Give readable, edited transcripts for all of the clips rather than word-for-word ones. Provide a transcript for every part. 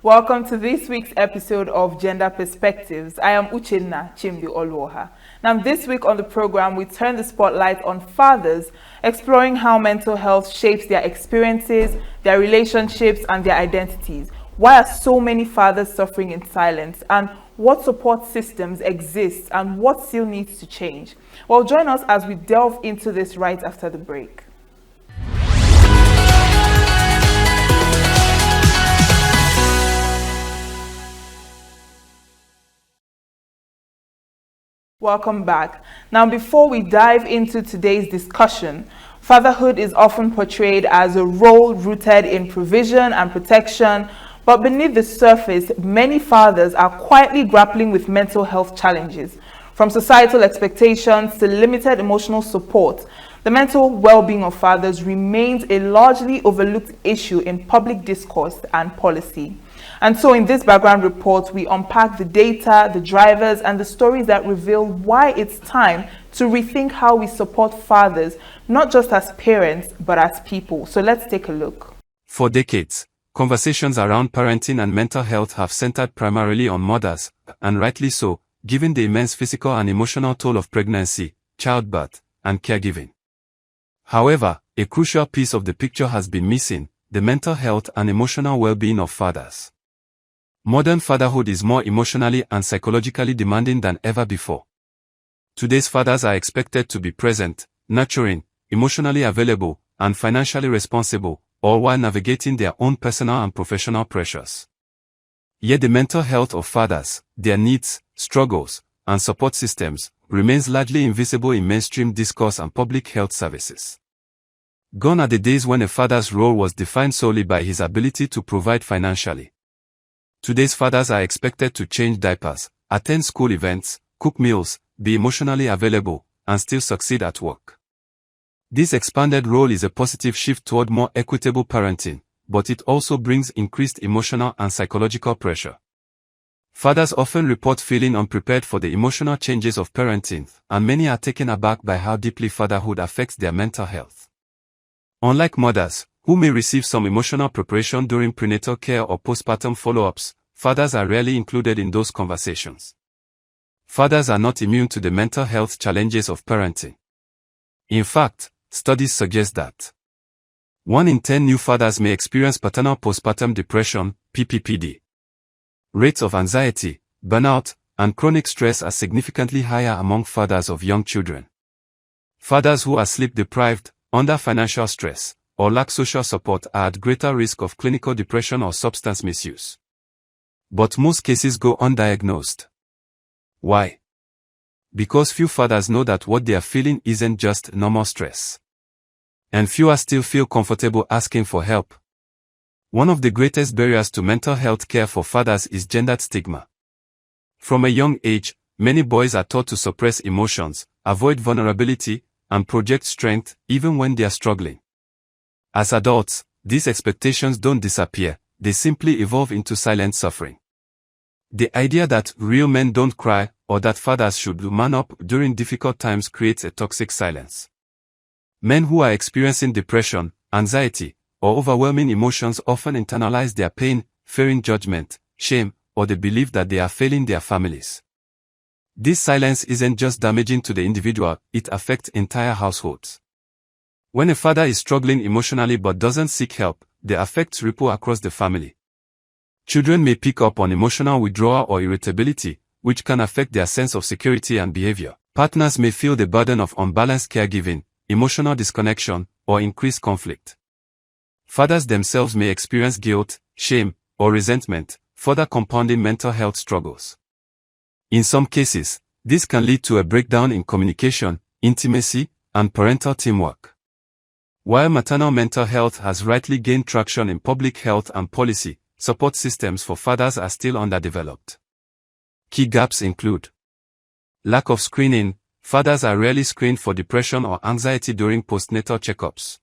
Welcome to this week's episode of Gender Perspectives. I am Uchenna Chimbi Olwoha. Now, this week on the program, we turn the spotlight on fathers, exploring how mental health shapes their experiences, their relationships, and their identities. Why are so many fathers suffering in silence? And what support systems exist and what still needs to change? Well, join us as we delve into this right after the break. Welcome back. Now, before we dive into today's discussion, fatherhood is often portrayed as a role rooted in provision and protection, but beneath the surface, many fathers are quietly grappling with mental health challenges. From societal expectations to limited emotional support, the mental well-being of fathers remains a largely overlooked issue in public discourse and policy. And so in this background report, we unpack the data, the drivers, and the stories that reveal why it's time to rethink how we support fathers, not just as parents, but as people. So let's take a look. For decades, conversations around parenting and mental health have centered primarily on mothers, and rightly so, given the immense physical and emotional toll of pregnancy, childbirth, and caregiving. However, a crucial piece of the picture has been missing: the mental health and emotional well-being of fathers. Modern fatherhood is more emotionally and psychologically demanding than ever before. Today's fathers are expected to be present, nurturing, emotionally available, and financially responsible, all while navigating their own personal and professional pressures. Yet the mental health of fathers, their needs, struggles, and support systems, remains largely invisible in mainstream discourse and public health services. Gone are the days when a father's role was defined solely by his ability to provide financially. Today's fathers are expected to change diapers, attend school events, cook meals, be emotionally available, and still succeed at work. This expanded role is a positive shift toward more equitable parenting, but it also brings increased emotional and psychological pressure. Fathers often report feeling unprepared for the emotional changes of parenting, and many are taken aback by how deeply fatherhood affects their mental health. Unlike mothers, who may receive some emotional preparation during prenatal care or postpartum follow-ups, fathers are rarely included in those conversations. Fathers are not immune to the mental health challenges of parenting. In fact, studies suggest that 1 in 10 new fathers may experience paternal postpartum depression, PPPD. Rates of anxiety, burnout, and chronic stress are significantly higher among fathers of young children. Fathers who are sleep-deprived, under financial stress, or lack social support are at greater risk of clinical depression or substance misuse. But most cases go undiagnosed. Why? Because few fathers know that what they are feeling isn't just normal stress. And fewer still feel comfortable asking for help. One of the greatest barriers to mental health care for fathers is gendered stigma. From a young age, many boys are taught to suppress emotions, avoid vulnerability, and project strength even when they are struggling. As adults, these expectations don't disappear, they simply evolve into silent suffering. The idea that real men don't cry, or that fathers should man up during difficult times creates a toxic silence. Men who are experiencing depression, anxiety, or overwhelming emotions often internalize their pain, fearing judgment, shame, or the belief that they are failing their families. This silence isn't just damaging to the individual, it affects entire households. When a father is struggling emotionally but doesn't seek help, the effects ripple across the family. Children may pick up on emotional withdrawal or irritability, which can affect their sense of security and behavior. Partners may feel the burden of unbalanced caregiving, emotional disconnection, or increased conflict. Fathers themselves may experience guilt, shame, or resentment, further compounding mental health struggles. In some cases, this can lead to a breakdown in communication, intimacy, and parental teamwork. While maternal mental health has rightly gained traction in public health and policy, support systems for fathers are still underdeveloped. Key gaps include lack of screening. Fathers are rarely screened for depression or anxiety during postnatal checkups.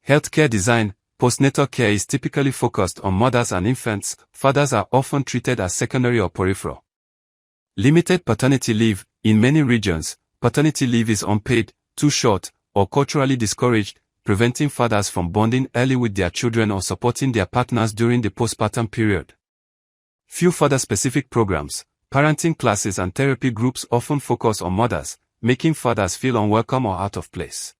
Healthcare design. Postnatal care is typically focused on mothers and infants. Fathers are often treated as secondary or peripheral. Limited paternity leave. In many regions, paternity leave is unpaid, too short, or culturally discouraged, preventing fathers from bonding early with their children or supporting their partners during the postpartum period. Few father-specific programs, parenting classes and therapy groups often focus on mothers, making fathers feel unwelcome or out of place.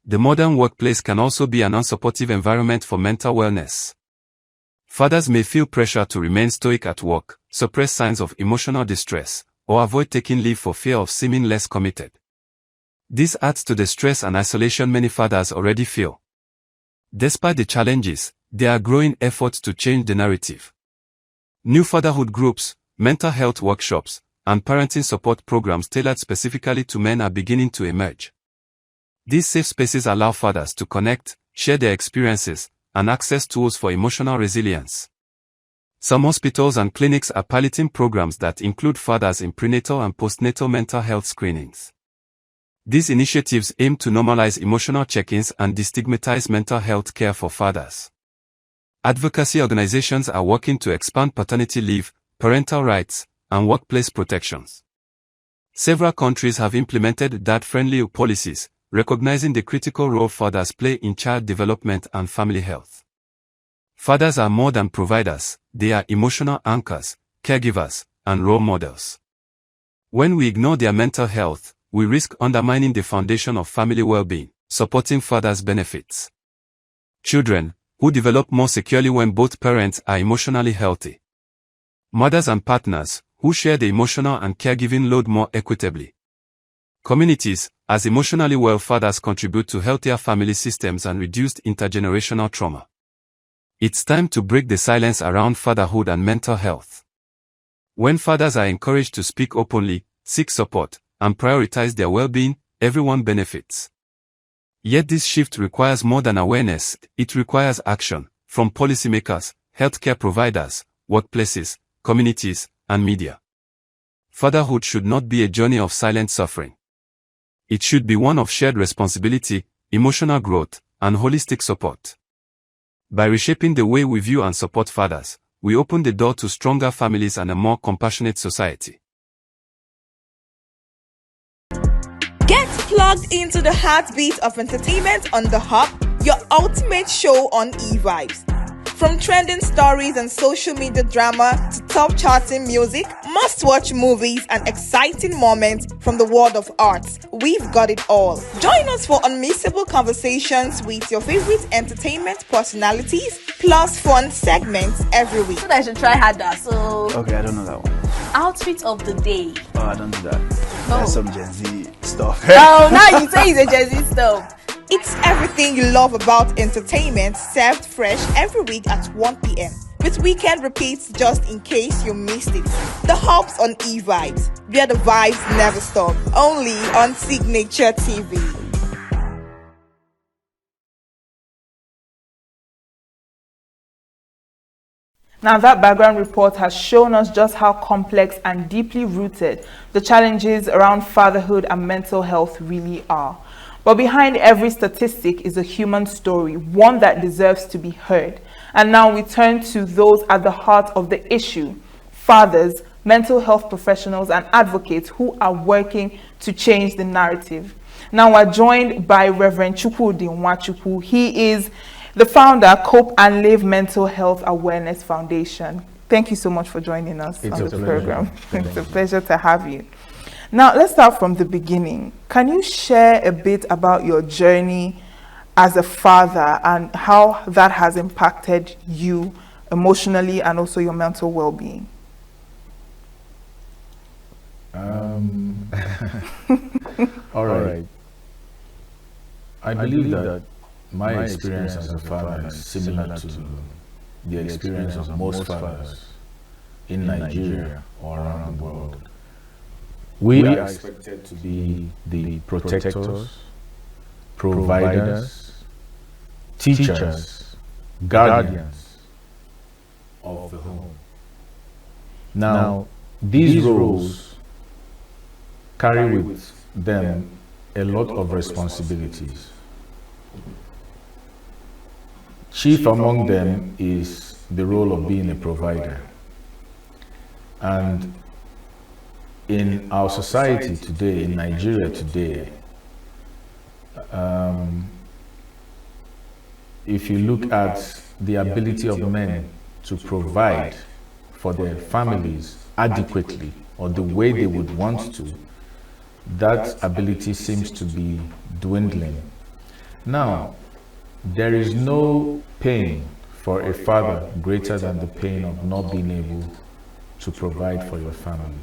The modern workplace can also be an unsupportive environment for mental wellness. Fathers may feel pressure to remain stoic at work, suppress signs of emotional distress, or avoid taking leave for fear of seeming less committed. This adds to the stress and isolation many fathers already feel. Despite the challenges, there are growing efforts to change the narrative. New fatherhood groups, mental health workshops, and parenting support programs tailored specifically to men are beginning to emerge. These safe spaces allow fathers to connect, share their experiences, and access tools for emotional resilience. Some hospitals and clinics are piloting programs that include fathers in prenatal and postnatal mental health screenings. These initiatives aim to normalize emotional check-ins and destigmatize mental health care for fathers. Advocacy organizations are working to expand paternity leave, parental rights, and workplace protections. Several countries have implemented dad-friendly policies, recognizing the critical role fathers play in child development and family health. Fathers are more than providers, they are emotional anchors, caregivers, and role models. When we ignore their mental health, we risk undermining the foundation of family well-being. Supporting fathers benefits. Children, who develop more securely when both parents are emotionally healthy. Mothers and partners, who share the emotional and caregiving load more equitably. Communities, as emotionally well fathers contribute to healthier family systems and reduced intergenerational trauma. It's time to break the silence around fatherhood and mental health. When fathers are encouraged to speak openly, seek support, and prioritize their well-being, everyone benefits. Yet this shift requires more than awareness, it requires action, from policymakers, healthcare providers, workplaces, communities, and media. Fatherhood should not be a journey of silent suffering. It should be one of shared responsibility, emotional growth, and holistic support. By reshaping the way we view and support fathers, we open the door to stronger families and a more compassionate society. Get plugged into the heartbeat of entertainment on The Hub, your ultimate show on e-vibes. From trending stories and social media drama to top charting music, must-watch movies and exciting moments from the world of arts, we've got it all. Join us for unmissable conversations with your favorite entertainment personalities, plus fun segments every week. So I should try harder. So Okay, I don't know that one. outfit of the day. Oh, I don't do that. No. That's some Gen Z stuff. Oh, now you say it's a Gen Z stuff. It's everything you love about entertainment, served fresh every week at 1 p.m. with weekend repeats just in case you missed it. The Hub's on e-vibes, where the vibes never stop. Only on Signature TV. Now that background report has shown us just how complex and deeply rooted the challenges around fatherhood and mental health really are. But behind every statistic is a human story, one that deserves to be heard. And now we turn to those at the heart of the issue: fathers, mental health professionals, and advocates who are working to change the narrative. Now we're joined by Reverend Chukwudi Nwachukwu. He is the founder, Cope and Live Mental Health Awareness Foundation. Thank you so much for joining us on the program. It's a pleasure to have you. Now, let's start from the beginning. Can you share a bit about your journey as a father and how that has impacted you emotionally and also your mental well-being? All right. I believe that my experience as a father is similar to the experience of most fathers in Nigeria or around the world. We are expected to be the protectors, providers, teachers, guardians of the home. Now, these roles carry with them a lot of responsibilities. Chief among them is the role of being a provider. And in our society today, in Nigeria today, if you look at the ability of men to provide for their families adequately or the way they would want to, that ability seems to be dwindling. Now, there is no pain for a father greater than the pain of not being able to provide for your family.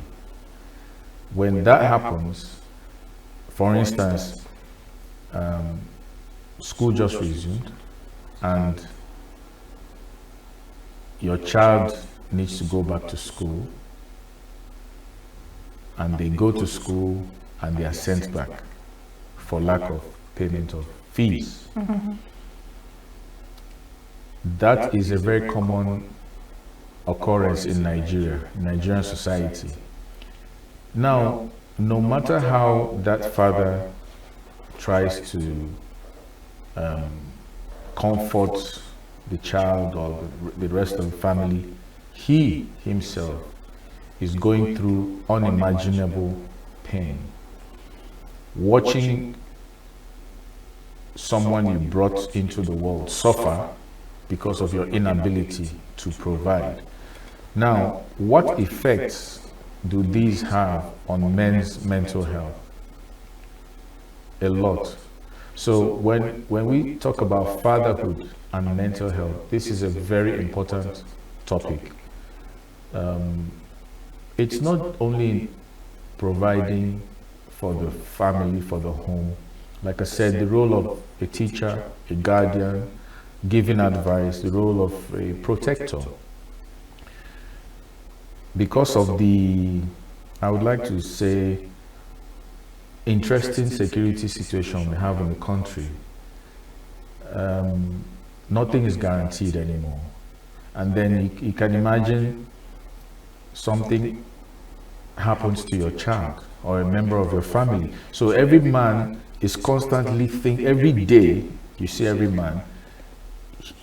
When that happens, for instance, school just resumed and your child needs to go back to school, and they go to school and they are sent back for lack of payment of fees. That is a very common occurrence in Nigeria, Nigerian society. Now, no matter how that father tries to comfort the child or the rest of the family, he himself is going through unimaginable pain. Watching someone you brought into the world suffer because of your inability to provide. Now, what effects do these have on men's mental health? A lot. So when we talk about fatherhood and mental health, this is a very important topic. It's not only providing for the family, for the home. Like I said, the role of a teacher, a guardian, giving advice, the role of a protector. Because of the, I would like to say, interesting security situation we have in the country, nothing is guaranteed anymore. And then you can imagine something happens to your child or a member of your family. So every man is constantly thinking, every day you see every man,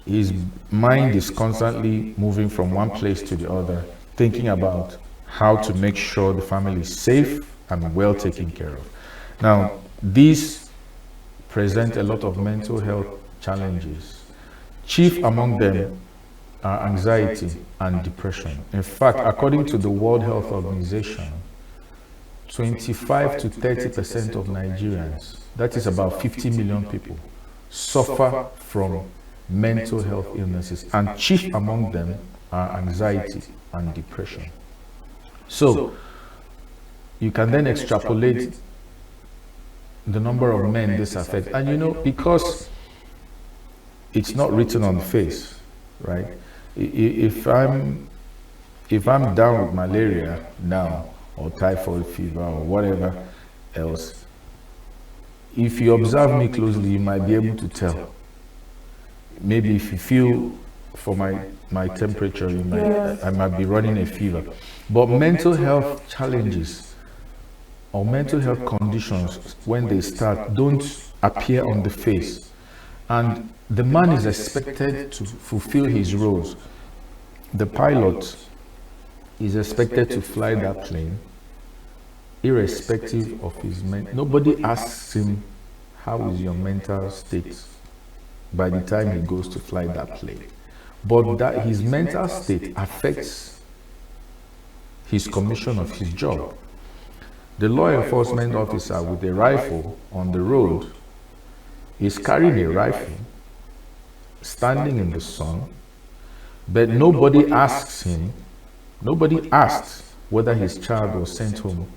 his mind is constantly moving from one place to the other, thinking about how to make sure the family is safe and well taken care of. Now, these present a lot of mental health challenges. Chief among them are anxiety and depression. In fact, according to the World Health Organization, 25 to 30% of Nigerians, that is about 50 million people, suffer from mental health illnesses, and chief among them are anxiety and depression. So, you can then extrapolate the number of men this affects. And you know, because it's not written on the face, right? If I'm down with malaria now, or typhoid fever, or whatever else, if you observe me closely, you might be able to tell. Maybe if you feel for my temperature, I might be running a fever. But mental health challenges or mental health conditions, when they start, don't appear on the face. And the man is expected to fulfill his roles. The pilot is expected to fly that plane irrespective of his mental. Nobody asks him, how is your mental state by the time he goes to fly that plane. But that his mental state affects his commission of his job. The law enforcement officer with a rifle on the road is carrying a rifle, standing in the sun, but nobody asks him, nobody asked whether his child was sent home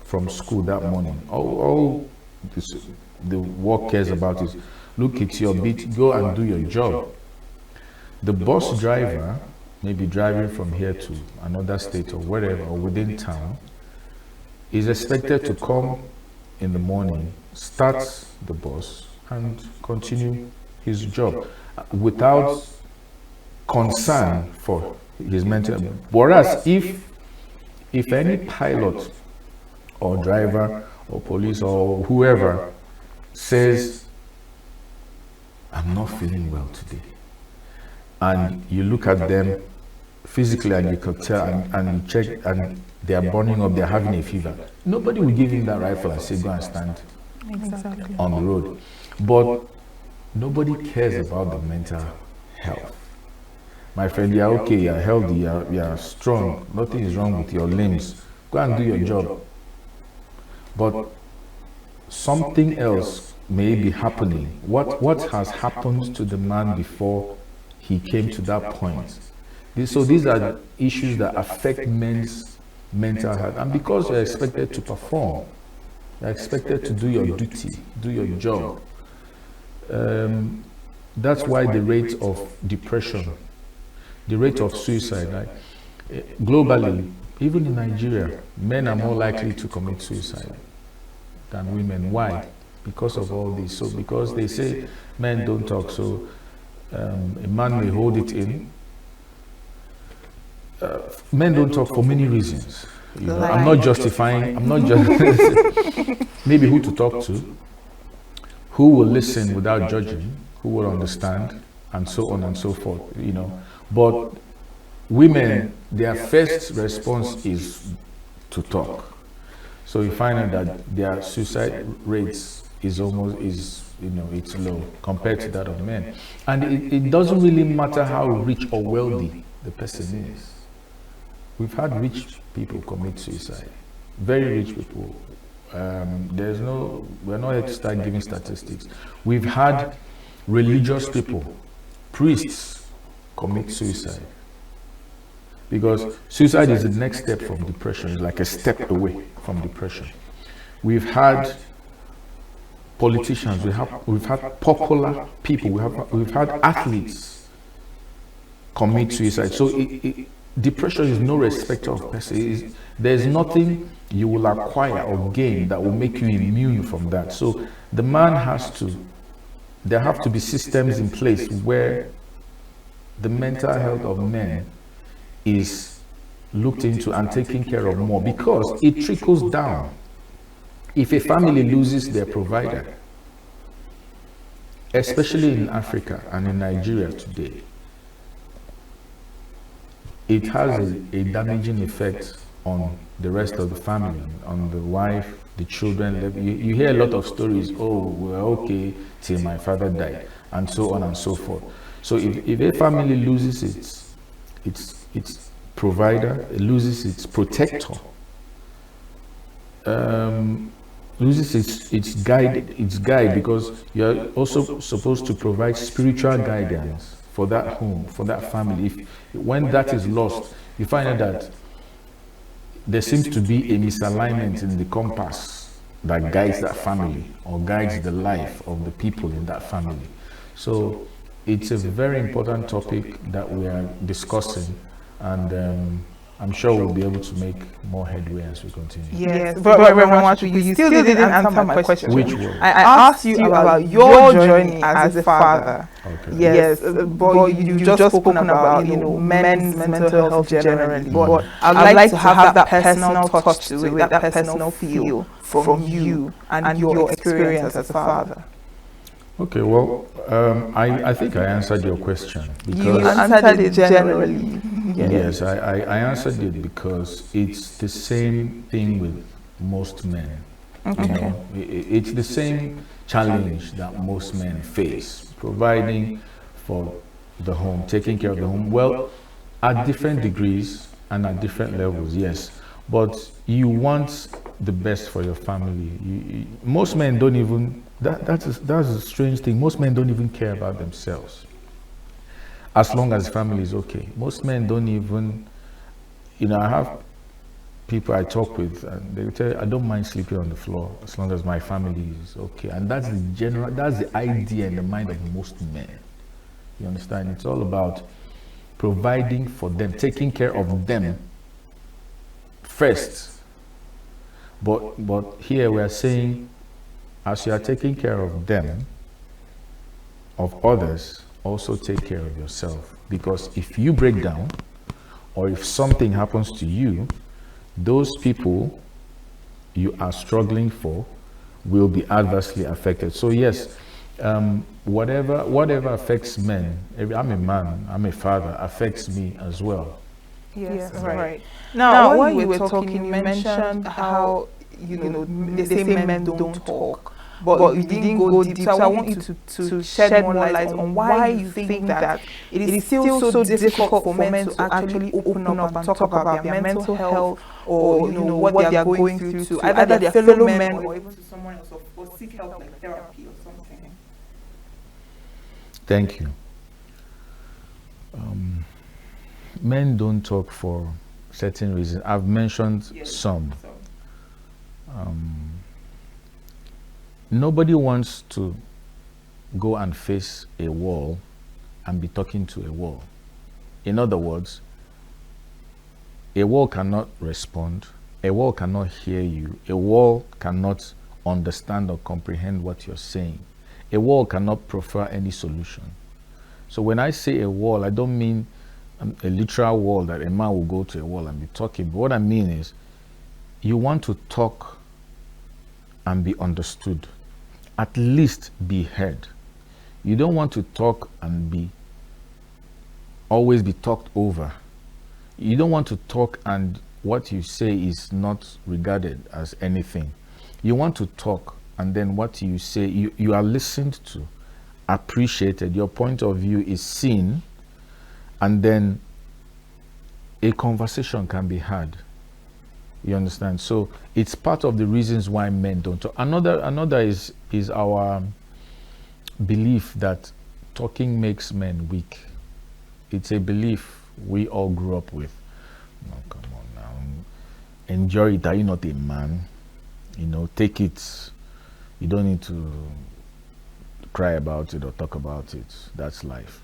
from school that morning. All the work cares about is, look, it's your beat, go and do your job. The bus driver may be driving from here to another state or wherever, or within town, is expected to come in the morning, start the bus, and continue his job without concern for his mental. Whereas if any pilot or driver or police or whoever says, I'm not feeling well today, and you look at them physically and you can tell, and you check, and they are burning up, they are having a fever, nobody will give him that rifle and say, go and stand on the road. But nobody cares about the mental health. My friend, you're okay, you're healthy, you're strong, nothing is wrong with your limbs. Go and do your job. But something else may be happening. What has happened to the man before he came to that point? So these are issues that affect men's mental health. And because you're expected to perform, you're expected to do your duty, do your job. That's why the rate of depression, the rate of suicide, like, globally, even in Nigeria, men are more likely to commit suicide than women. Why? Because of all this. So because they say men don't talk, so a man may hold it in. Men don't talk for many reasons. You know, I'm not justifying, I'm not just maybe who to talk to, who will listen without judging, who will understand, and so on and so forth, you know. But women, their first response is to talk. So you find out that their suicide rates is it's low compared to that of men. And it doesn't really matter how rich or wealthy the person is. We've had rich people commit suicide, very rich people. We're not here to start giving statistics. We've had religious people, priests, commit suicide. Because suicide is the next step from depression, it's like a step away from depression. We've had politicians, we've had popular people, we've had athletes commit suicide. So depression is no respecter of person. There's nothing you will acquire or gain that will make you immune from that. So the man there have to be systems in place where the mental health of men is looked into and taken care of more, because it trickles down. If a family loses their provider, especially in Africa and in Nigeria today, it has a damaging effect on the rest of the family, on the wife, the children. You hear a lot of stories, oh, we're okay till my father died, and so on and so forth. So if a family loses its provider, it loses its protector, loses its guide, because you're also supposed to provide spiritual guidance for that home, for that family. When that is lost, you find out that there seems to be a misalignment in the compass that guides that family or guides the life of the people in that family. So it's a very important topic that we are discussing, and I'm sure we'll be able to make more headway as we continue. Yes, but Reverend Nwachukwu, you still didn't answer my question. Which one? I asked you about your journey as a father. Okay. Yes, but you've just spoken about, men's mental health generally. But I'd like to have that personal touch to it, that personal feel from you and your experience as a father. Okay, well, I think I answered your question. Because You answered it generally. Yes, I answered it because it's the same thing with most men. Okay. It's the same challenge that most men face, providing for the home, taking care of the home. Well, at different degrees and at different levels, yes. But you want the best for your family. Most men don't even, that's a strange thing, most men don't even care about themselves, as long as the family is okay. Most men don't even, I have people I talk with, and they tell you, I don't mind sleeping on the floor as long as my family is okay. And that's the idea in the mind of most men. You understand? It's all about providing for them, taking care of them first. But here we are saying, as you are taking care of them, of others, also take care of yourself. Because if you break down, or if something happens to you, those people you are struggling for will be adversely affected. So yes, whatever affects men, I'm a man, I'm a father, affects me as well. Yes, right. Now, while you were talking, you mentioned how, they say men don't talk. but you didn't go deep. So I want you to shed more light on why you think that it is still so difficult for men to actually open up and talk about their mental health, or what they are going through to either their fellow men or even to someone else, or seek help like therapy or something. Thank you. Men don't talk for certain reasons. I've mentioned some. Nobody wants to go and face a wall and be talking to a wall. In other words, a wall cannot respond, a wall cannot hear you, a wall cannot understand or comprehend what you're saying. A wall cannot prefer any solution. So when I say a wall, I don't mean a literal wall that a man will go to a wall and be talking. But what I mean is, you want to talk and be understood, at least be heard. You don't want to talk and always be talked over. You don't want to talk and what you say is not regarded as anything. You want to talk and then what you say, you are listened to, appreciated, your point of view is seen, and then a conversation can be had. You understand? So it's part of the reasons why men don't talk. Another is our belief that talking makes men weak. It's a belief we all grew up with. No, come on now. Enjoy it. Are you not a man? Take it. You don't need to cry about it or talk about it. That's life.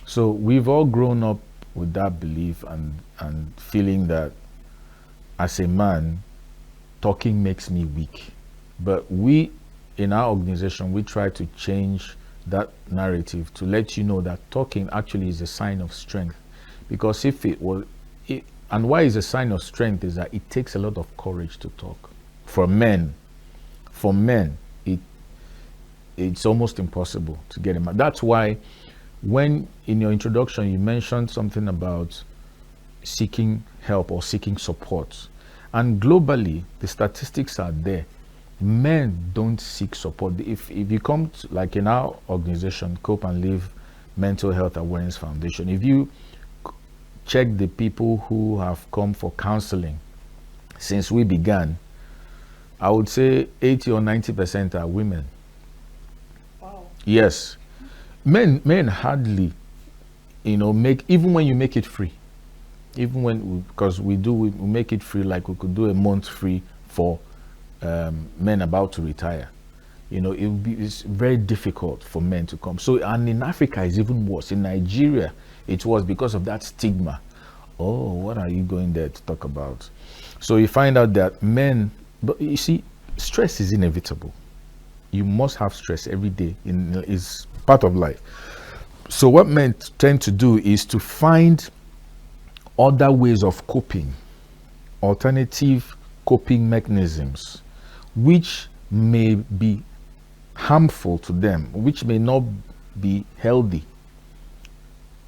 So we've all grown up with that belief and feeling that as a man, talking makes me weak. But we, in our organization, we try to change that narrative to let you know that talking actually is a sign of strength. Because and why is a sign of strength is that it takes a lot of courage to talk. For men, it's almost impossible to get him out. That's why when in your introduction you mentioned something about seeking help or seeking support, and globally the statistics are there. Men don't seek support. If you come to, like in our organization, Cope and Live Mental Health Awareness Foundation, if you check the people who have come for counseling since we began, I would say 80 or 90% are women. Wow. Yes. Men hardly, make, even when you make it free, because we make it free, like we could do a month free for men about to retire. It's very difficult for men to come. So, and in Africa it's even worse. In Nigeria, it was because of that stigma. Oh, what are you going there to talk about? So you find out that men, but you see, stress is inevitable. You must have stress every day. It's part of life. So what men tend to do is to find other ways of coping, alternative coping mechanisms, which may be harmful to them, which may not be healthy.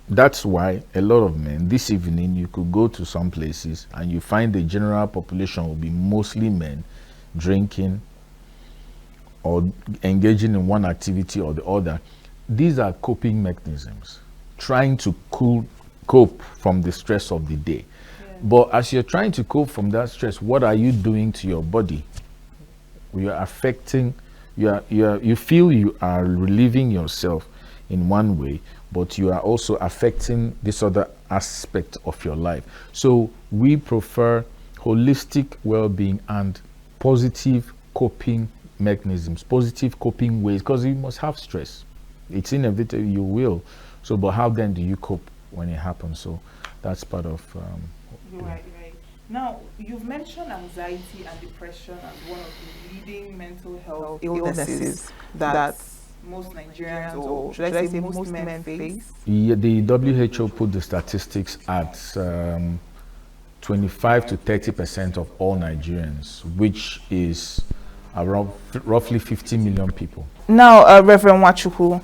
That's why a lot of men, this evening, you could go to some places and you find the general population will be mostly men drinking or engaging in one activity or the other. These are coping mechanisms, trying to cope from the stress of the day. Yeah. But as you're trying to cope from that stress, what are you doing to your body? You are affecting, you feel you are relieving yourself in one way, but you are also affecting this other aspect of your life. So we prefer holistic well-being and positive coping mechanisms, positive coping ways, because you must have stress. It's inevitable, you will. So, but how then do you cope when it happens? So that's part of Right. Now, you've mentioned anxiety and depression as one of the leading mental health illnesses that most Nigerians, or should I say most men face? Yeah, the WHO put the statistics at 25 to 30% of all Nigerians, which is around roughly 50 million people. Now, Reverend Nwachukwu,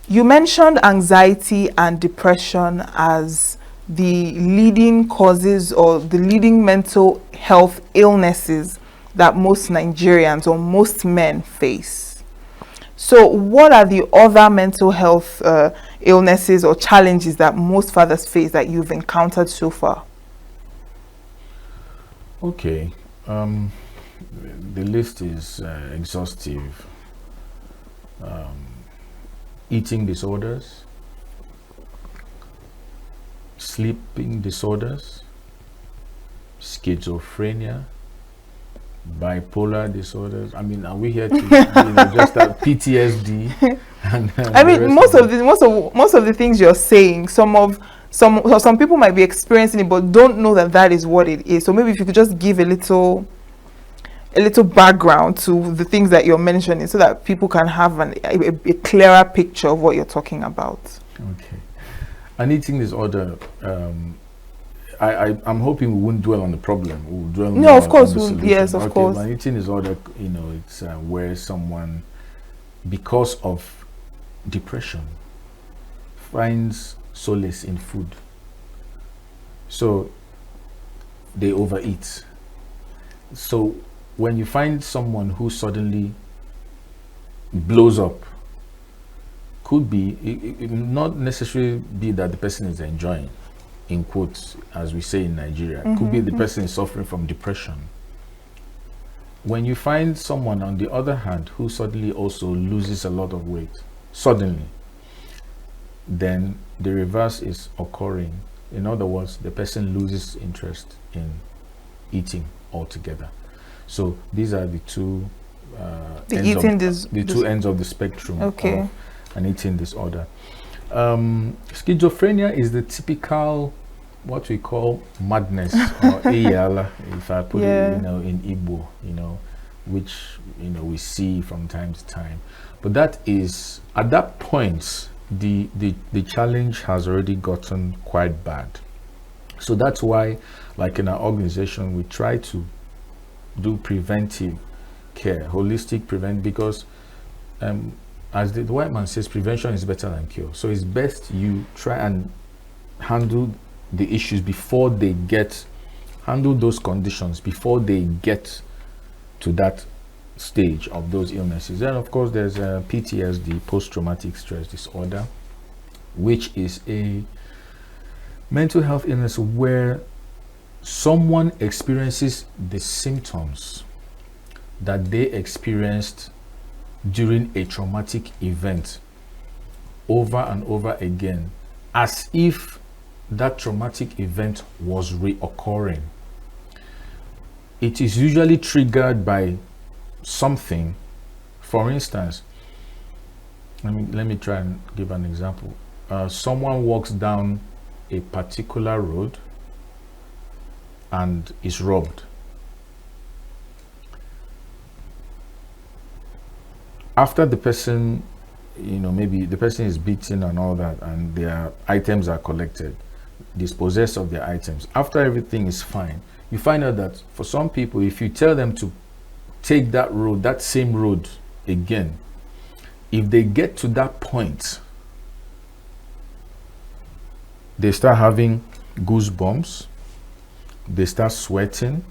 you mentioned anxiety and depression as the leading causes or the leading mental health illnesses that most Nigerians or most men face. So what are the other mental health illnesses or challenges that most fathers face that you've encountered so far? Okay. The list is exhaustive. Eating disorders, sleeping disorders, schizophrenia, bipolar disorders. I mean, are we here to just have PTSD? And I mean, most of the things you're saying, some people might be experiencing it, but don't know that is what it is. So maybe if you could just give a little background to the things that you're mentioning, so that people can have a clearer picture of what you're talking about. Okay. An eating disorder. I'm hoping we won't dwell on the problem. We'll dwell No, of on course. the solution. Yes, of course. An eating disorder, it's where someone, because of depression, finds solace in food. So they overeat. So when you find someone who suddenly blows up, could be, it not necessarily be that the person is enjoying, in quotes, as we say in Nigeria. Could be the person is suffering from depression. When you find someone, on the other hand, who suddenly also loses a lot of weight, suddenly, then the reverse is occurring. In other words, the person loses interest in eating altogether. So these are the two two ends of the spectrum of an eating disorder. Schizophrenia is the typical, what we call madness, or eyala, if I put it, in Igbo, which we see from time to time. But that is, at that point, the challenge has already gotten quite bad. So that's why, like in our organization, we try to do preventive care, holistic because as the white man says, prevention is better than cure. So it's best you try and handle the issues before they handle those conditions before they get to that stage of those illnesses. Then of course there's PTSD, post-traumatic stress disorder, which is a mental health illness where someone experiences the symptoms that they experienced during a traumatic event over and over again, as if that traumatic event was reoccurring. It is usually triggered by something. For instance, let me try and give an example. Someone walks down a particular road and is robbed. After the person, maybe the person is beaten and all that, and their items are collected, dispossessed of their items. After everything is fine, you find out that for some people, if you tell them to take that road, that same road again, if they get to that point, they start having goosebumps, they start sweating,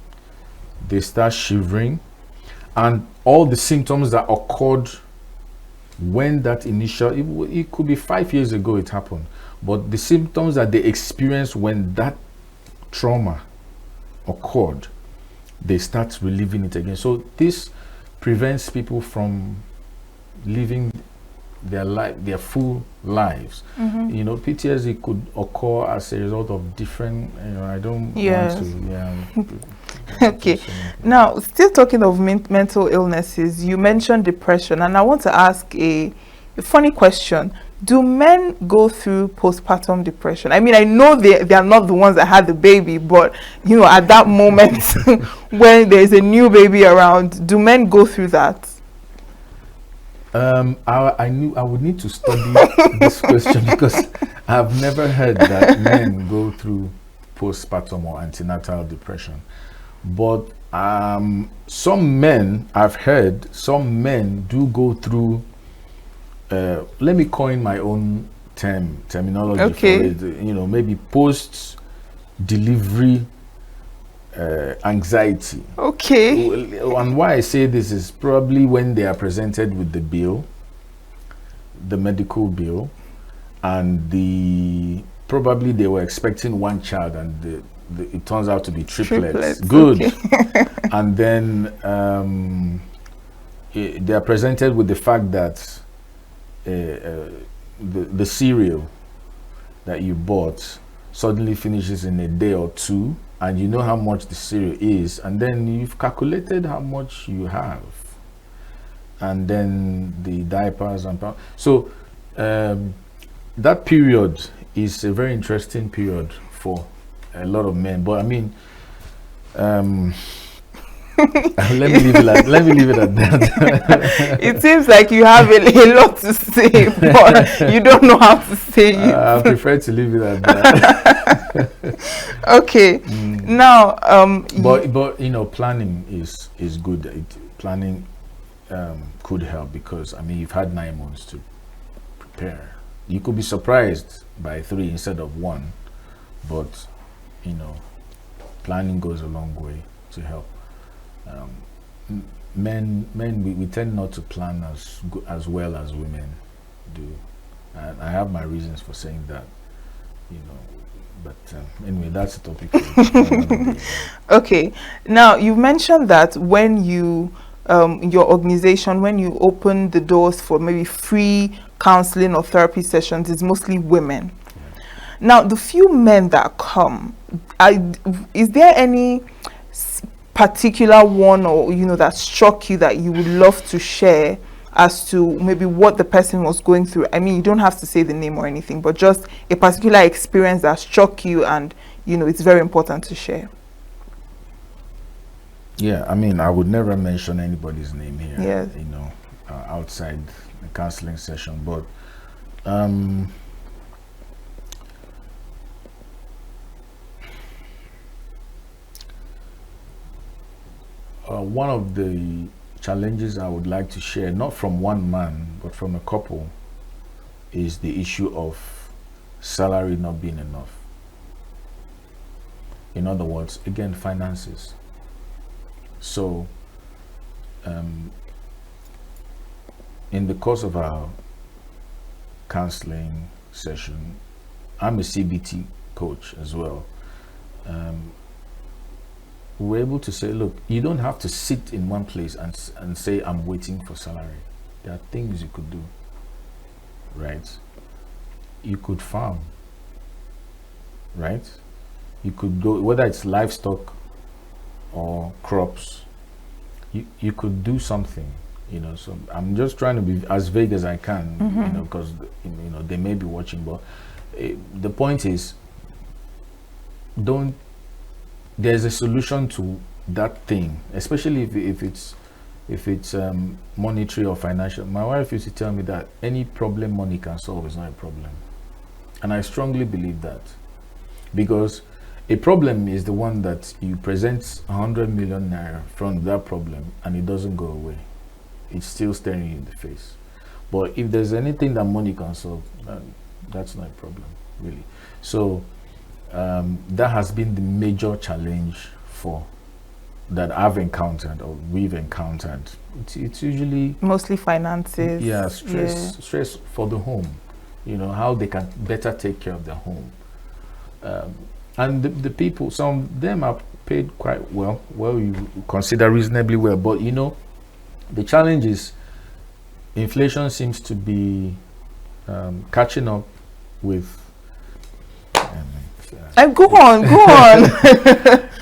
they start shivering, and all the symptoms that occurred when that initial, it could be 5 years ago it happened, but the symptoms that they experienced when that trauma occurred, they start reliving it again. So this prevents people from living their full lives. PTSD could occur as a result of different, I don't want to, Okay, now still talking of mental illnesses, you mentioned depression, and I want to ask a funny question. Do men go through postpartum depression? I mean, I know they are not the ones that had the baby, but at that moment when there's a new baby around, do men go through that? I knew I would need to study this question, because I've never heard that men go through postpartum or antenatal depression. But some men, I've heard, some men do go through, let me coin my own terminology for it, maybe post-delivery anxiety. Okay. And why I say this is probably when they are presented with the bill, the medical bill, and probably they were expecting one child, and it turns out to be triplets. Good. Okay. And then they are presented with the fact that the cereal that you bought suddenly finishes in a day or two, and you know how much the cereal is, and then you've calculated how much you have, and then the diapers and so that period is a very interesting period for a lot of men. But I mean, let me leave it at that. It seems like you have a lot to say, but you don't know how to say it. I prefer to leave it at that. Okay. Now, but you know, planning is good. Planning could help, because I mean, you've had 9 months to prepare. You could be surprised by 3 instead of 1, but you know, planning goes a long way to help. Men we tend not to plan as well as women do, and I have my reasons for saying that, you know. But anyway, that's the topic. okay. Now, you mentioned that when you your organization, when you open the doors for maybe free counseling or therapy sessions, it's mostly women. Now, the few men that come, is there any particular one, or you know, that struck you that you would love to share as to maybe what the person was going through? I mean, you don't have to say the name or anything, but just a particular experience that struck you, and you know, it's very important to share. Yeah, I mean, I would never mention anybody's name here. Yes. You know, outside the counseling session, but one of the challenges I would like to share, not from one man, but from a couple, is the issue of salary not being enough. In other words, again, finances. So, in the course of our counseling session, I'm a CBT coach as well. We're able to say, look, you don't have to sit in one place and say, I'm waiting for salary. There are things you could do, right? You could farm, right? You could go, whether it's livestock or crops, you could do something, you know. So I'm just trying to be as vague as I can, you know, because you know, they may be watching, but the point is, there's a solution to that thing, especially if it's monetary or financial. My wife used to tell me that any problem money can solve is not a problem, and I strongly believe that, because a problem is the one that you present 100 million naira from that problem and it doesn't go away. It's still staring you in the face. But if there's anything that money can solve, that's not a problem, really. So that has been the major challenge that I've encountered, or we've encountered. It's usually mostly finances. Yeah, stress for the home. You know, how they can better take care of their home. And the people, some of them are paid quite well. Well, you consider reasonably well, but you know, the challenge is inflation seems to be catching up with. Go on.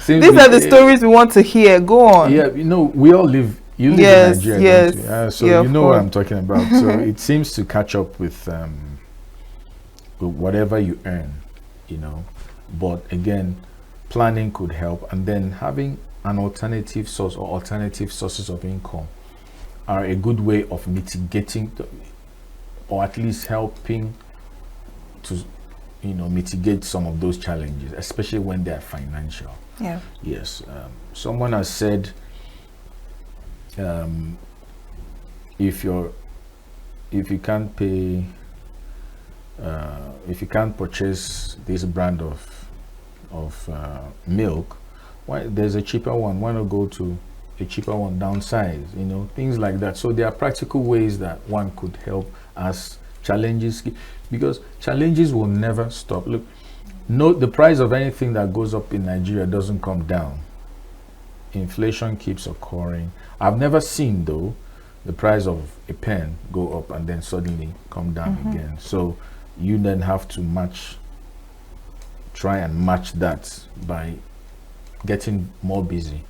These are the stories we want to hear. Go on. Yeah, you know, we all live. You live in Nigeria, yes. Don't you? So yeah, you know what I'm talking about. So it seems to catch up with whatever you earn, you know. But again, planning could help, and then having an alternative source or alternative sources of income are a good way of mitigating, or at least helping to, you know, mitigate some of those challenges, especially when they are financial. Yeah. Yes. Someone has said, if you can't pay, if you can't purchase this brand of milk, why there's a cheaper one? Why not go to a cheaper one, downsize, things like that. So there are practical ways that one could help as challenges, because challenges will never stop. Look, no, the price of anything that goes up in Nigeria doesn't come down. Inflation keeps occurring. I've never seen, though, the price of a pen go up and then suddenly come down again. So you then have to try and match that by getting busy.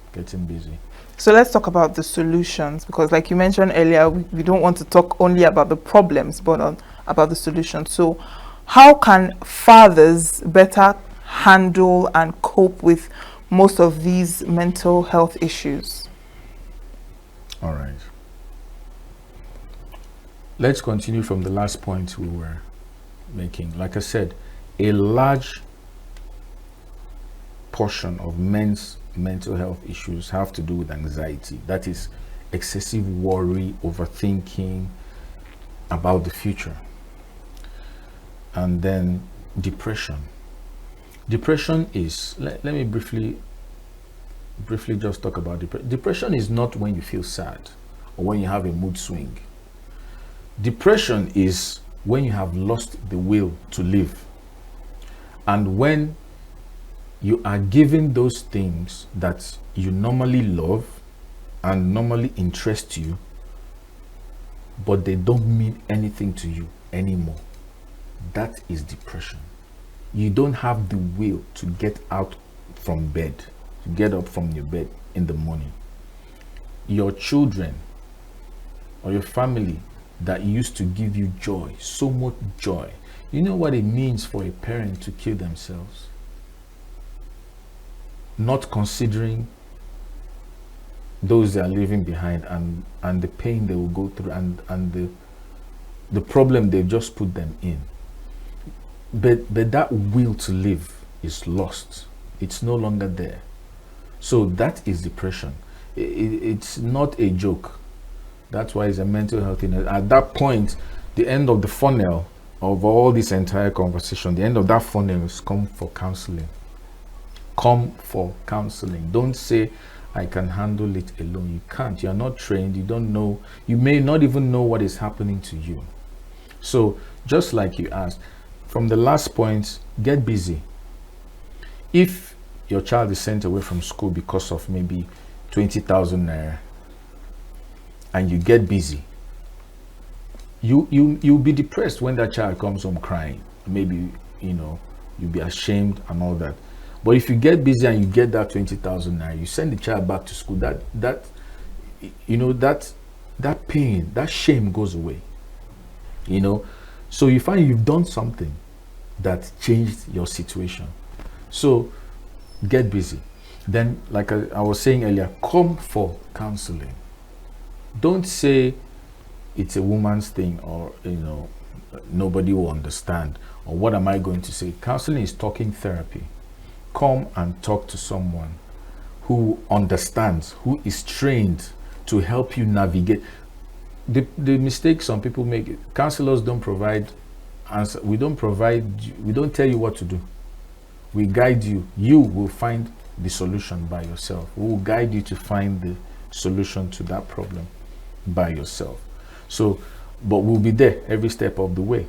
So let's talk about the solutions, because like you mentioned earlier, we don't want to talk only about the problems, but about the solutions. So how can fathers better handle and cope with most of these mental health issues? All right. Let's continue from the last point we were making. Like I said, a large portion of men's mental health issues have to do with anxiety. That is excessive worry, overthinking about the future. And then depression. Depression is, let me briefly just talk about depression. Depression is not when you feel sad or when you have a mood swing. Depression is when you have lost the will to live, and when you are given those things that you normally love and normally interest you, but they don't mean anything to you anymore. That is depression. You don't have the will to get out from bed, to get up from your bed in the morning. Your children or your family that used to give you joy, so much joy. You know what it means for a parent to kill themselves? Not considering those they are leaving behind and the pain they will go through and the problem they've just put them in. But that will to live is lost. It's no longer there. So that is depression. It's not a joke. That's why it's a mental health illness. At that point, the end of the funnel of all this entire conversation, the end of that funnel is come for counseling. Come for counseling. Don't say, I can handle it alone. You can't. You're not trained. You don't know. You may not even know what is happening to you. So just like you asked, from the last point, get busy. If your child is sent away from school because of maybe 20,000 naira, and you get busy, you'll be depressed when that child comes home crying. Maybe you'll be ashamed and all that. But if you get busy and you get that 20,000 naira, you send the child back to school, that pain, that shame goes away. So you find you've done something that changed your situation. So get busy. Then, like I was saying earlier, come for counseling. Don't say it's a woman's thing, or nobody will understand, or what am I going to say? Counseling is talking therapy. Come and talk to someone who understands, who is trained to help you navigate. The mistake some people make, counselors don't provide answer. We don't tell you what to do. We guide you. You will find the solution by yourself. We will guide you to find the solution to that problem by yourself. So, but we'll be there every step of the way.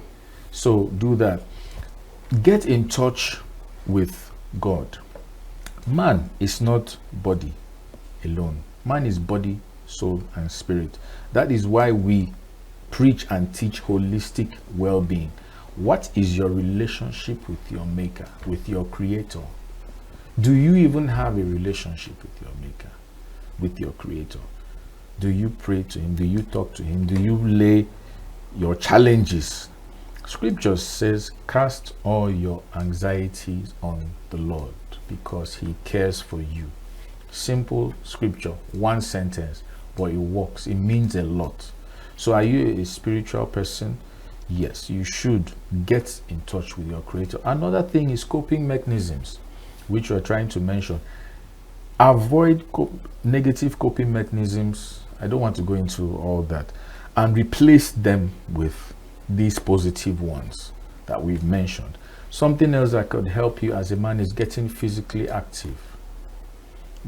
So do that. Get in touch with God. Man is not body alone. Man is body, soul, and spirit. That is why we preach and teach holistic well-being. What is your relationship with your maker, with your creator? Do you even have a relationship with your maker, with your creator? Do you pray to him? Do you talk to him? Do you lay your challenges? Scripture says, cast all your anxieties on the Lord because he cares for you. Simple scripture, one sentence, but it works. It means a lot. So are you a spiritual person? Yes, you should get in touch with your creator. Another thing is coping mechanisms, which we're trying to mention. Avoid negative coping mechanisms. I don't want to go into all that, and replace them with these positive ones that we've mentioned. Something else that could help you as a man is getting physically active.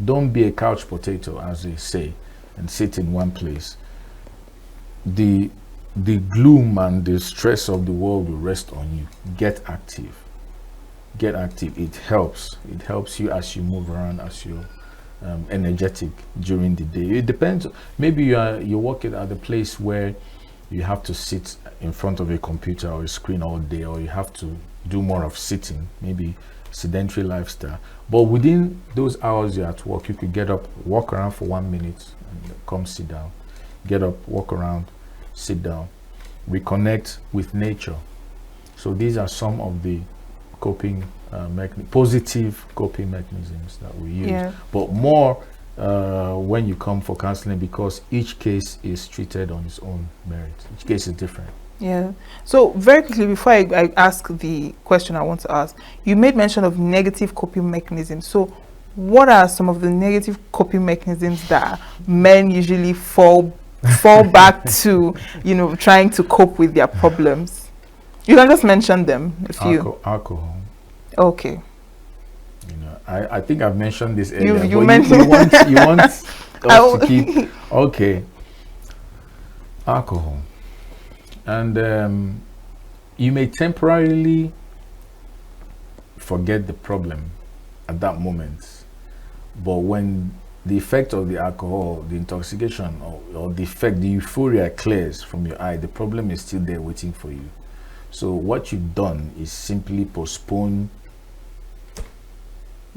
Don't be a couch potato, as they say, and sit in one place. The gloom and the stress of the world will rest on you. Get active. Get active. It helps. It helps you as you move around, as you're energetic during the day. It depends. Maybe you're working at a place where you have to sit in front of a computer or a screen all day, or you have to do more of sitting, maybe sedentary lifestyle. But within those hours you're at work, you could get up, walk around for 1 minute, and come sit down. Get up, walk around, sit down, reconnect with nature. So these are some of the coping positive coping mechanisms that we use. Yeah. But more when you come for counseling, because each case is treated on its own merit. Each case is different. Yeah. So very quickly, before I ask the question I want to ask, you made mention of negative coping mechanisms. So what are some of the negative coping mechanisms that men usually fall back to, trying to cope with their problems? You can just mention them, a few. Alcohol. Okay. I think I've mentioned this earlier. You but mentioned you want us to keep. Okay. Alcohol. And you may temporarily forget the problem at that moment, but when the effect of the alcohol, the intoxication, or the effect, the euphoria clears from your eye, the problem is still there waiting for you. So what you've done is simply postpone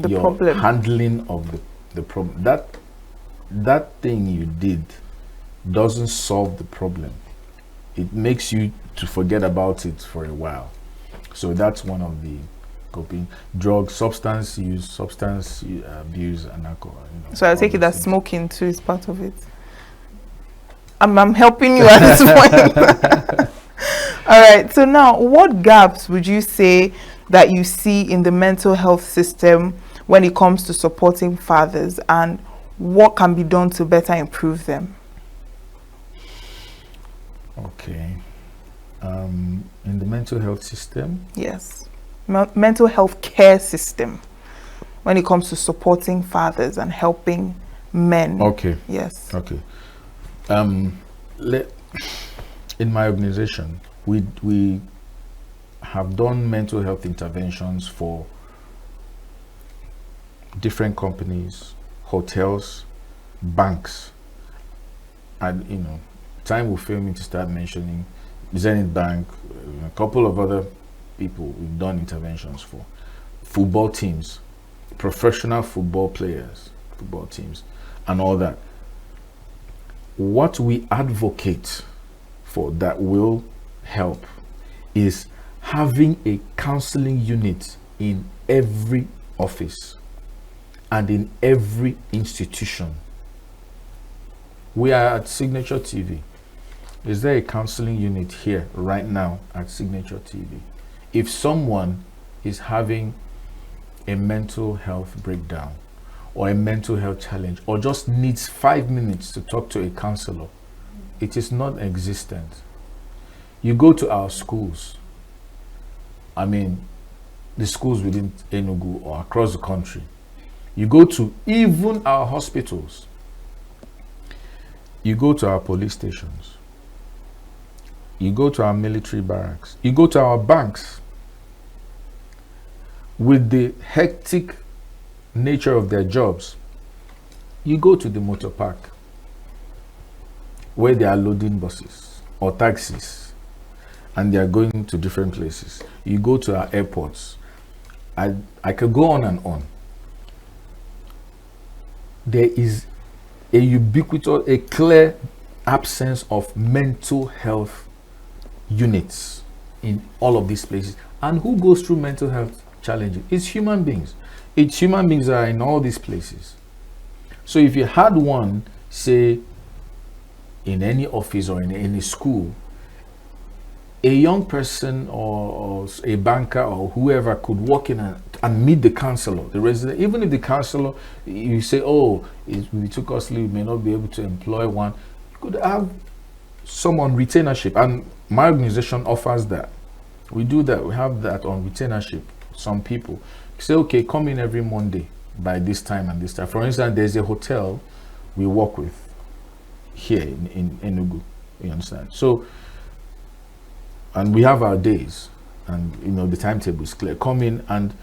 your problem. handling of the problem. That thing you did doesn't solve the problem. It makes you to forget about it for a while. So that's one of the coping. Drugs, substance use, substance abuse, and alcohol. So I take it that smoking too is part of it. I'm helping you at this point. All right. So now, what gaps would you say that you see in the mental health system when it comes to supporting fathers, and what can be done to better improve them? Okay. In the mental health system? Yes. Mental health care system when it comes to supporting fathers and helping men. Okay. Yes. Okay. In my organization, we have done mental health interventions for different companies, hotels, banks, and time will fail me to start mentioning Zenith Bank, a couple of other people we've done interventions for, football teams, professional football players, football teams, and all that. What we advocate for that will help is having a counseling unit in every office and in every institution. We are at Signature TV. Is there a counseling unit here right now at Signature TV? If someone is having a mental health breakdown or a mental health challenge, or just needs 5 minutes to talk to a counselor, it is not existent. You go to our schools, the schools within Enugu or across the country. You go to even our hospitals. You go to our police stations. You go to our military barracks. You go to our banks. With the hectic nature of their jobs, you go to the motor park where they are loading buses or taxis and they are going to different places. You go to our airports. I could go on and on. There is a ubiquitous, a clear absence of mental health units in all of these places. And who goes through mental health challenges? It's human beings. It's human beings that are in all these places. So if you had one, say, in any office or in any school, a young person or a banker or whoever could walk in and meet the counselor, the resident. Even if the counselor, you say, oh, we took us leave, we may not be able to employ one, you could have someone retainership. And my organization offers that. We do that. We have that on retainership. Some people say, okay, come in every Monday. by this time and this time. For instance, there's a hotel we work with here in Enugu. You understand? So, and we have our days, and the timetable is clear. Come in, and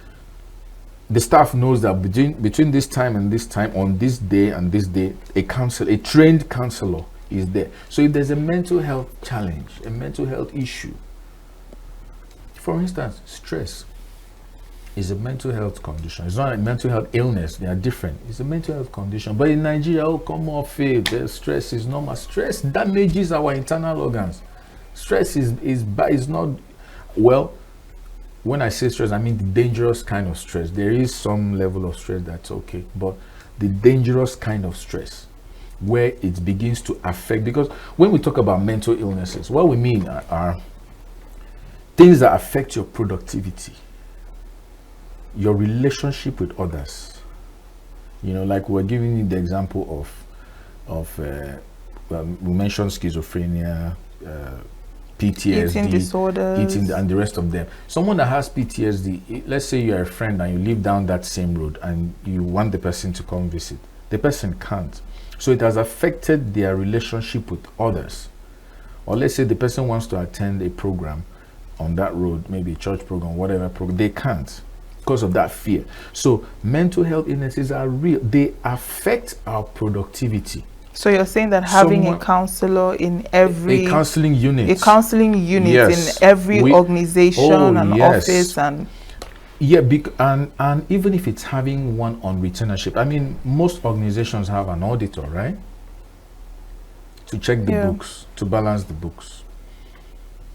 the staff knows that between this time and this time, on this day and this day, a trained counselor is there. So if there's a mental health challenge, a mental health issue, for instance, stress is a mental health condition. It's not a mental health illness. They are different. It's a mental health condition. But in Nigeria, oh, come off it. The stress is normal. Stress damages our internal organs. Stress is not, well, when I say stress, I mean the dangerous kind of stress. There is some level of stress that's okay, but the dangerous kind of stress where it begins to affect, because when we talk about mental illnesses, what we mean are things that affect your productivity, your relationship with others. Like we're giving you the example of we mentioned schizophrenia, PTSD, eating disorders, and the rest of them. Someone that has PTSD, let's say you're a friend and you live down that same road and you want the person to come visit. The person can't. So it has affected their relationship with others. Or let's say the person wants to attend a program on that road, maybe a church program, whatever program, they can't because of that fear. So mental health illnesses are real. They affect our productivity. So you're saying that having a counselor in every... A counseling unit. A counseling unit yes. in every organization and yes. office and... Yeah, and even if it's having one on retainership, I mean, most organizations have an auditor, right? To check the books, to balance the books.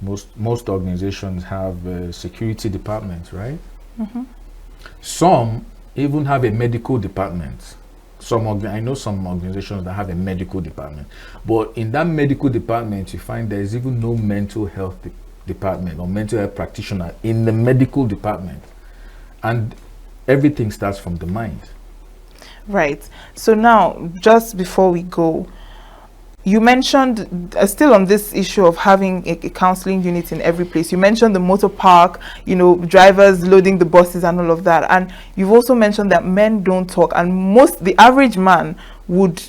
Most organizations have a security department, right? Mm-hmm. Some even have a medical department. I know some organizations that have a medical department, but in that medical department, you find there is even no mental health department or mental health practitioner in the medical department, and everything starts from the mind. Right. So now, just before we go, you mentioned, still on this issue of having a counseling unit in every place, you mentioned the motor park, drivers loading the buses and all of that. And you've also mentioned that men don't talk, and the average man would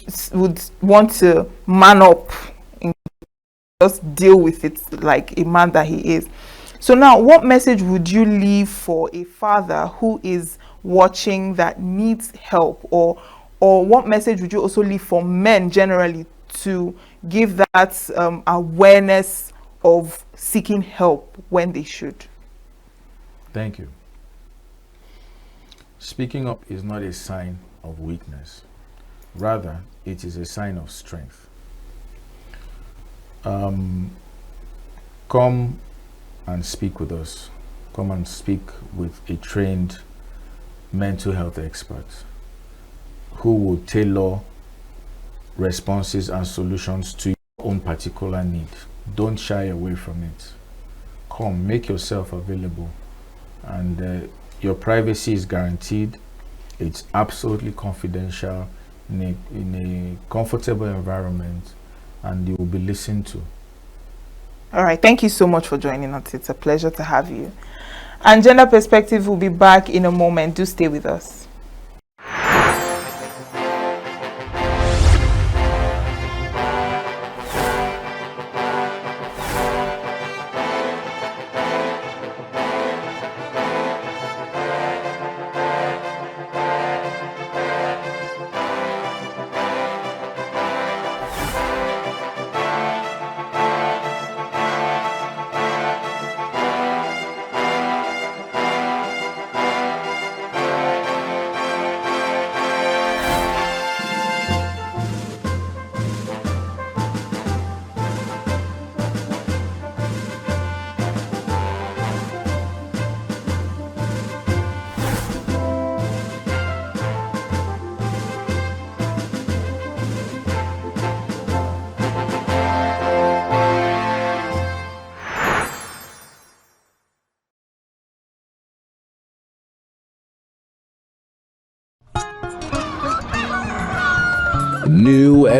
want to man up and just deal with it like a man that he is. So now, what message would you leave for a father who is watching that needs help, or what message would you also leave for men generally to give that awareness of seeking help when they should? Thank you. Speaking up is not a sign of weakness. Rather, it is a sign of strength. Come and speak with us. Come and speak with a trained mental health expert who will tailor responses and solutions to your own particular need. Don't shy away from it. Come, make yourself available, and your privacy is guaranteed. It's absolutely confidential, in a comfortable environment, and you will be listened to. All right, thank you so much for joining us. It's a pleasure to have you. And Gender Perspective will be back in a moment. Do stay with us.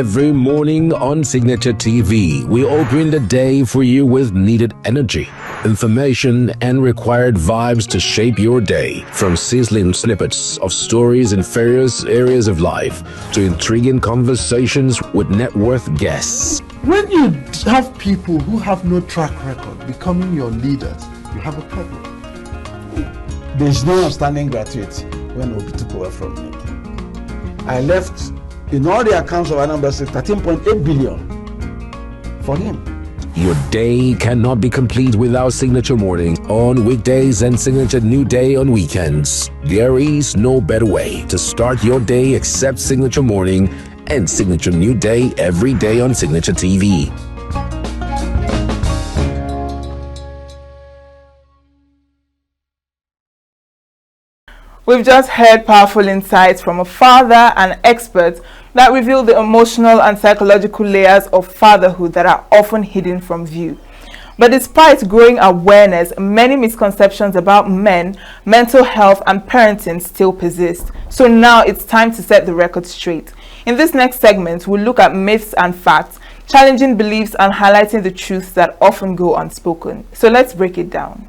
Every morning on Signature TV, we open the day for you with needed energy, information, and required vibes to shape your day. From sizzling snippets of stories in various areas of life to intriguing conversations with net worth guests. When you have people who have no track record becoming your leaders, you have a problem. There's no outstanding gratuity when Obi took over from me. I left in all the accounts of Anambra State 13.8 billion for him. Your day cannot be complete without Signature Morning on weekdays and Signature New Day on weekends. There is no better way to start your day except Signature Morning and Signature New Day every day on Signature TV. We've just heard powerful insights from a father and experts that reveal the emotional and psychological layers of fatherhood that are often hidden from view. But despite growing awareness, many misconceptions about men, mental health, and parenting still persist. So now it's time to set the record straight. In this next segment, we'll look at myths and facts, challenging beliefs, and highlighting the truths that often go unspoken. So let's break it down.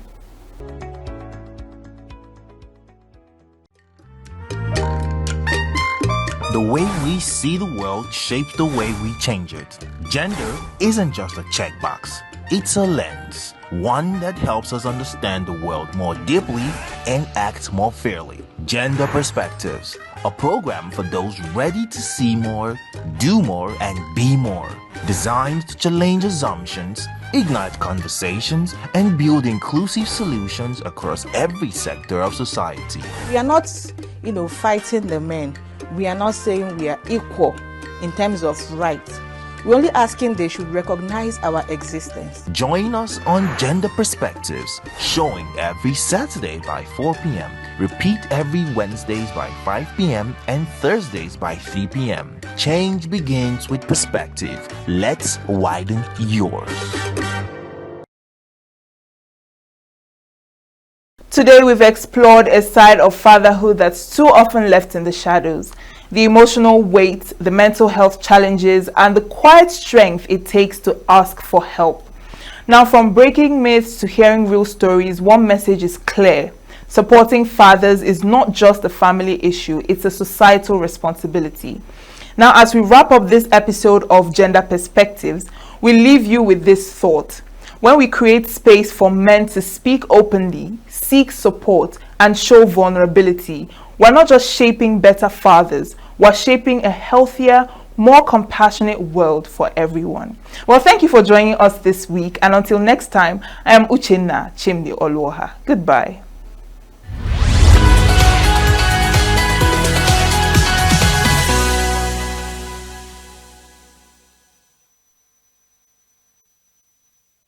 The way we see the world shapes the way we change it. Gender isn't just a checkbox, it's a lens, one that helps us understand the world more deeply and act more fairly. Gender Perspectives, a program for those ready to see more, do more, and be more. Designed to challenge assumptions, ignite conversations, and build inclusive solutions across every sector of society. We are not, fighting the men. We are not saying we are equal in terms of rights. We're only asking they should recognize our existence. Join us on Gender Perspectives, showing every Saturday by 4 p.m. Repeat every Wednesdays by 5 p.m. and Thursdays by 3 p.m. Change begins with perspective. Let's widen yours. Today we've explored a side of fatherhood that's too often left in the shadows. The emotional weight, the mental health challenges, and the quiet strength it takes to ask for help. Now, from breaking myths to hearing real stories, one message is clear. Supporting fathers is not just a family issue, it's a societal responsibility. Now, as we wrap up this episode of Gender Perspectives, we leave you with this thought. When we create space for men to speak openly, seek support, and show vulnerability, we're not just shaping better fathers, we're shaping a healthier, more compassionate world for everyone. Well, thank you for joining us this week, and until next time, I am Uchenna Chimdi Oluoha. Goodbye.